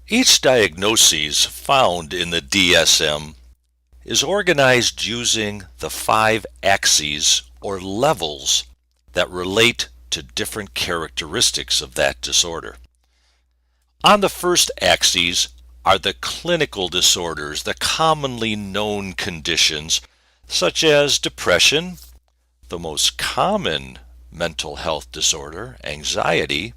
Each diagnosis found in the DSM is organized using the 5 axes or levels that relate to different characteristics of that disorder. On the first axis are the clinical disorders, the commonly known conditions such as depression, the most common mental health disorder, anxiety,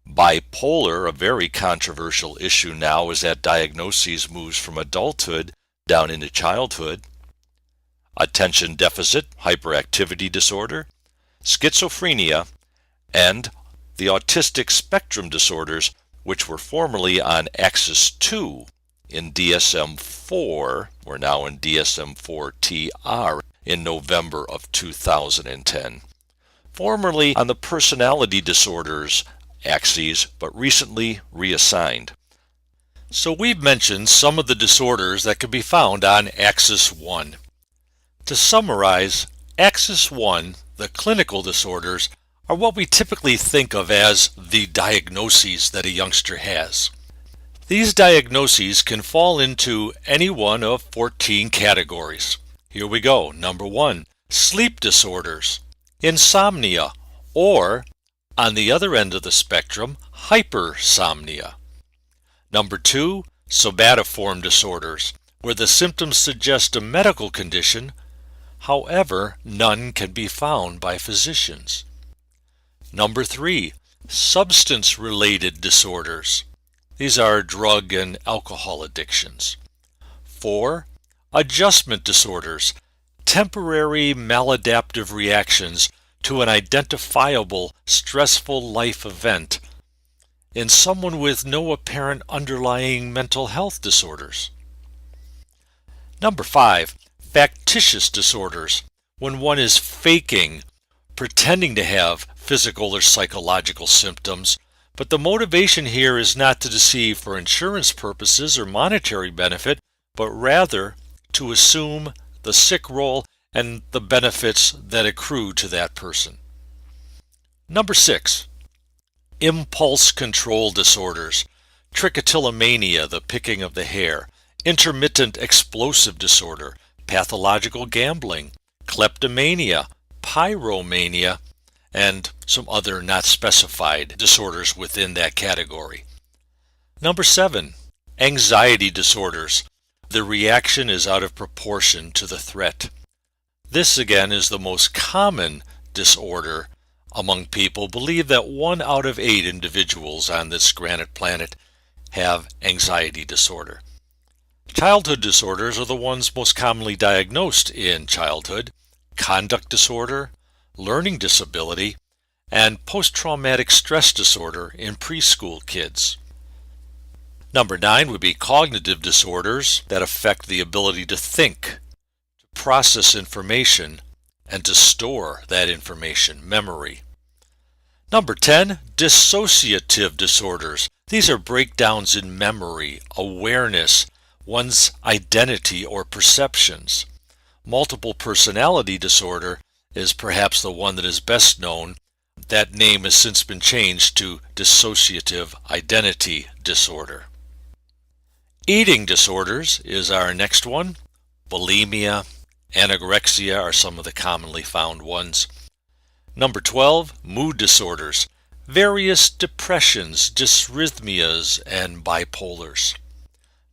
bipolar, a very controversial issue now as that diagnosis moves from adulthood down into childhood, attention deficit hyperactivity disorder, schizophrenia, and the autistic spectrum disorders, which were formerly on Axis 2 in DSM-4, we're now in DSM-4-TR in November of 2010. Formerly on the personality disorders axes, but recently reassigned. So we've mentioned some of the disorders that can be found on Axis 1. To summarize, Axis 1, the clinical disorders, are what we typically think of as the diagnoses that a youngster has. These diagnoses can fall into any one of 14 categories. Here we go. Number 1, sleep disorders, insomnia, or, on the other end of the spectrum, hypersomnia. Number 2, somatoform disorders, where the symptoms suggest a medical condition, however, none can be found by physicians. Number 3, substance-related disorders. These are drug and alcohol addictions. 4, adjustment disorders, temporary maladaptive reactions to an identifiable stressful life event in someone with no apparent underlying mental health disorders. Number 5, factitious disorders, when one is faking, pretending to have physical or psychological symptoms, but the motivation here is not to deceive for insurance purposes or monetary benefit, but rather to assume the sick role and the benefits that accrue to that person. Number 6, impulse control disorders, trichotillomania, the picking of the hair, intermittent explosive disorder, pathological gambling, kleptomania, pyromania, and some other not specified disorders within that category. Number 7, anxiety disorders. The reaction is out of proportion to the threat. This again is the most common disorder among people. Believe that 1 out of 8 individuals on this granite planet have anxiety disorder. Childhood disorders are the ones most commonly diagnosed in childhood: conduct disorder, learning disability, and post-traumatic stress disorder in preschool kids. Number 9 would be cognitive disorders that affect the ability to think, to process information, and to store that information, memory. Number 10, dissociative disorders. These are breakdowns in memory, awareness, one's identity or perceptions. Multiple personality disorder is perhaps the one that is best known. That name has since been changed to dissociative identity disorder. Eating disorders is our next one. Bulimia, anorexia are some of the commonly found ones. Number 12, mood disorders, various depressions, dysrhythmias, and bipolars.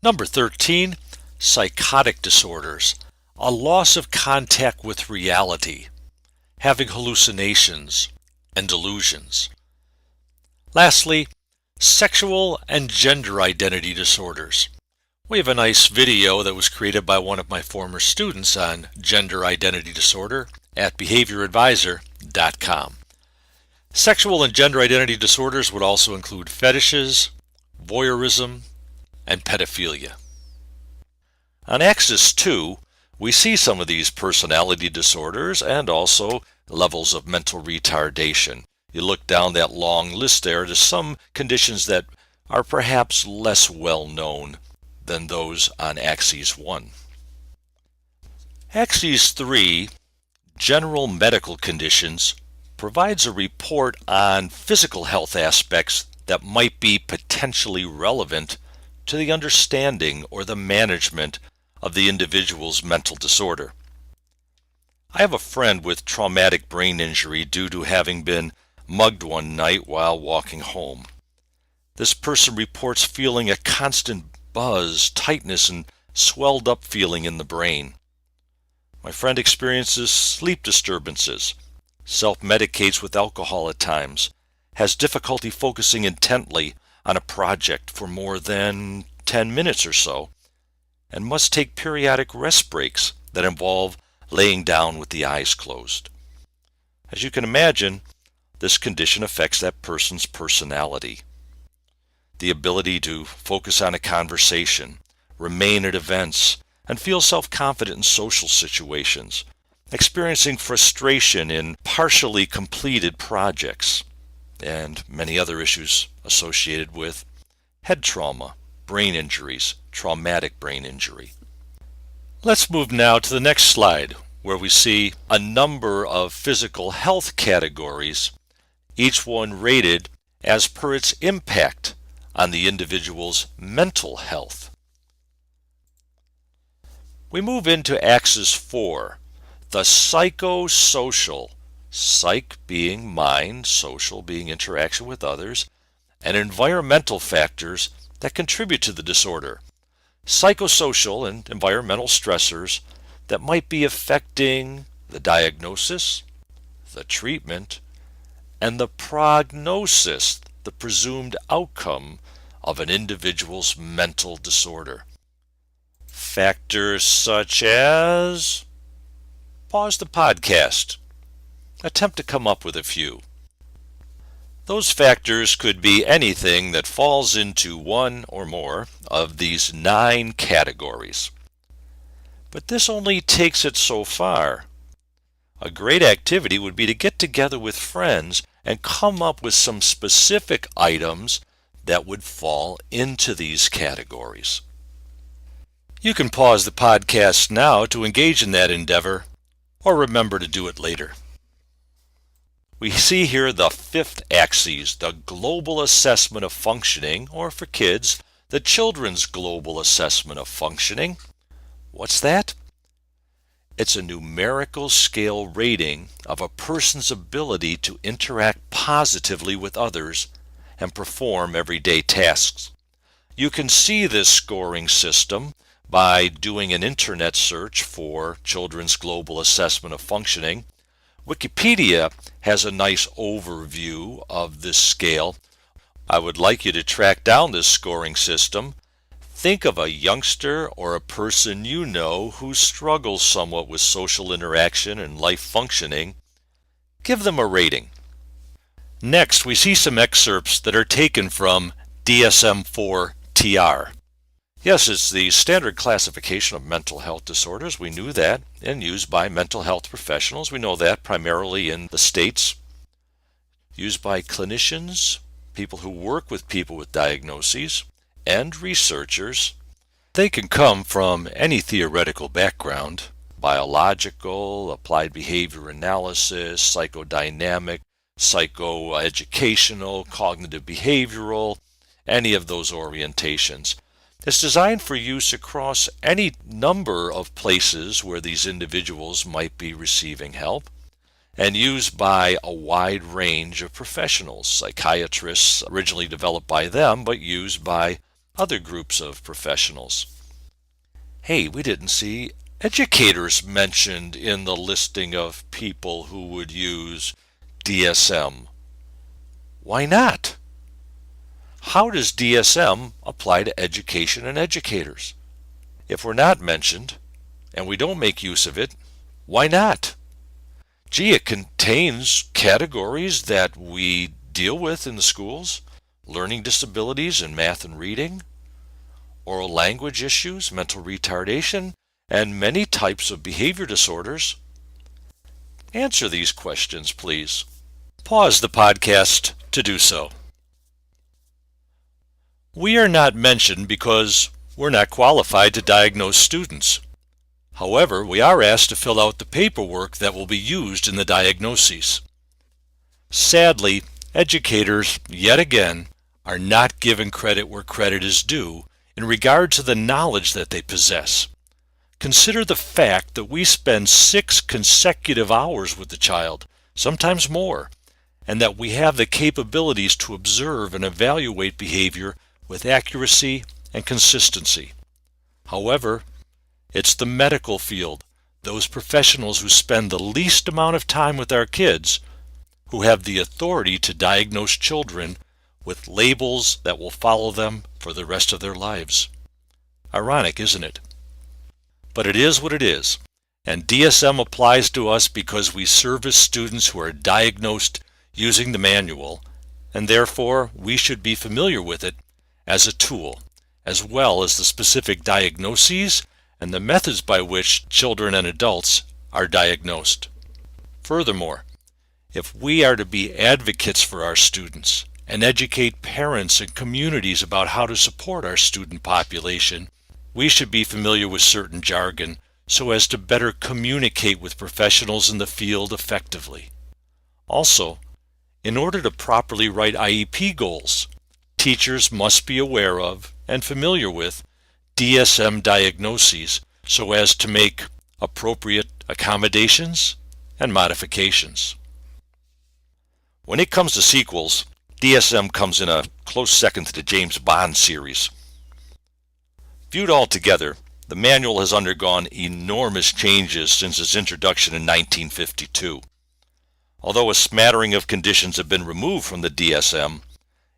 Number 13, psychotic disorders, a loss of contact with reality, having hallucinations and delusions. Lastly, sexual and gender identity disorders. We have a nice video that was created by one of my former students on gender identity disorder at behavioradvisor.com. Sexual and gender identity disorders would also include fetishes, voyeurism, and pedophilia. On Axis 2, we see some of these personality disorders and also levels of mental retardation. You look down that long list there to some conditions that are perhaps less well known than those on Axis 1. Axis 3, general medical conditions, provides a report on physical health aspects that might be potentially relevant to the understanding or the management of the individual's mental disorder. I have a friend with traumatic brain injury due to having been mugged one night while walking home. This person reports feeling a constant buzz, tightness, and swelled up feeling in the brain. My friend experiences sleep disturbances, self-medicates with alcohol at times, has difficulty focusing intently on a project for more than 10 minutes or so, and must take periodic rest breaks that involve laying down with the eyes closed. As you can imagine, this condition affects that person's personality. The ability to focus on a conversation, remain at events, and feel self-confident in social situations, experiencing frustration in partially completed projects, and many other issues associated with head trauma, brain injuries, traumatic brain injury. Let's move now to the next slide, where we see a number of physical health categories, each one rated as per its impact on the individual's mental health. We move into Axis 4, the psychosocial, psych being mind, social being interaction with others, and environmental factors that contribute to the disorder. Psychosocial and environmental stressors that might be affecting the diagnosis, the treatment, and the prognosis, the presumed outcome of an individual's mental disorder. Factors such as... Pause the podcast. Attempt to come up with a few. Those factors could be anything that falls into one or more of these 9 categories. But this only takes it so far. A great activity would be to get together with friends and come up with some specific items that would fall into these categories. You can pause the podcast now to engage in that endeavor, or remember to do it later. We see here the 5th axis, the global assessment of functioning, or for kids, the children's global assessment of functioning. What's that? It's a numerical scale rating of a person's ability to interact positively with others and perform everyday tasks. You can see this scoring system by doing an internet search for Children's Global Assessment of Functioning. Wikipedia has a nice overview of this scale. I would like you to track down this scoring system. Think of a youngster or a person you know who struggles somewhat with social interaction and life functioning. Give them a rating. Next, we see some excerpts that are taken from DSM-4-TR. Yes, it's the standard classification of mental health disorders. We knew that, and used by mental health professionals. We know that primarily in the States. Used by clinicians, people who work with people with diagnoses, and researchers. They can come from any theoretical background: biological, applied behavior analysis, psychodynamic, psychoeducational, cognitive behavioral, any of those orientations. It's designed for use across any number of places where these individuals might be receiving help, and used by a wide range of professionals. Psychiatrists, originally developed by them, but used by other groups of professionals. Hey, we didn't see educators mentioned in the listing of people who would use DSM. Why not? How does DSM apply to education and educators? If we're not mentioned, and we don't make use of it, why not? Gee, it contains categories that we deal with in the schools: learning disabilities in math and reading, oral language issues, mental retardation, and many types of behavior disorders. Answer these questions, please. Pause the podcast to do so. We are not mentioned because we're not qualified to diagnose students. However, we are asked to fill out the paperwork that will be used in the diagnoses. Sadly, educators, yet again, are not given credit where credit is due in regard to the knowledge that they possess. Consider the fact that we spend 6 consecutive hours with the child, sometimes more, and that we have the capabilities to observe and evaluate behavior with accuracy and consistency. However, it's the medical field, those professionals who spend the least amount of time with our kids, who have the authority to diagnose children with labels that will follow them for the rest of their lives. Ironic, isn't it? But it is what it is, and DSM applies to us because we service students who are diagnosed using the manual, and therefore we should be familiar with it as a tool, as well as the specific diagnoses and the methods by which children and adults are diagnosed. Furthermore, if we are to be advocates for our students and educate parents and communities about how to support our student population, we should be familiar with certain jargon so as to better communicate with professionals in the field effectively. Also, in order to properly write IEP goals, teachers must be aware of and familiar with DSM diagnoses so as to make appropriate accommodations and modifications. When it comes to sequels, DSM comes in a close second to the James Bond series. Viewed all together, the manual has undergone enormous changes since its introduction in 1952. Although a smattering of conditions have been removed from the DSM,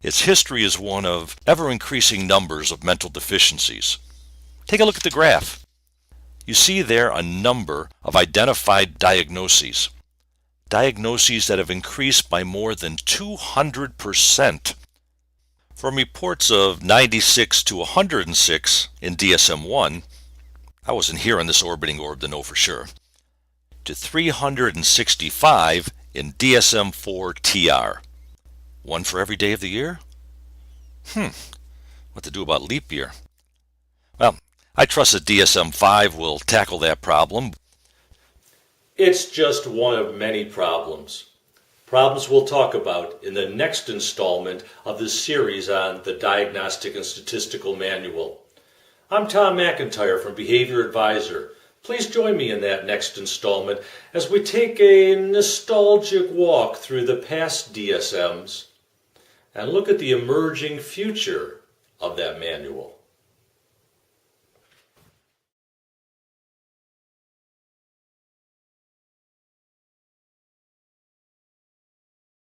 its history is one of ever-increasing numbers of mental deficiencies. Take a look at the graph. You see there a number of identified diagnoses. Diagnoses that have increased by more than 200%. From reports of 96 to 106 in DSM-1, I wasn't here on this orbiting orb to know for sure, to 365 in DSM-4-TR. One for every day of the year? What to do about leap year? Well, I trust that DSM-5 will tackle that problem. It's just one of many problems. Problems we'll talk about in the next installment of this series on the Diagnostic and Statistical Manual. I'm Tom McIntyre from Behavior Advisor. Please join me in that next installment as we take a nostalgic walk through the past DSMs and look at the emerging future of that manual.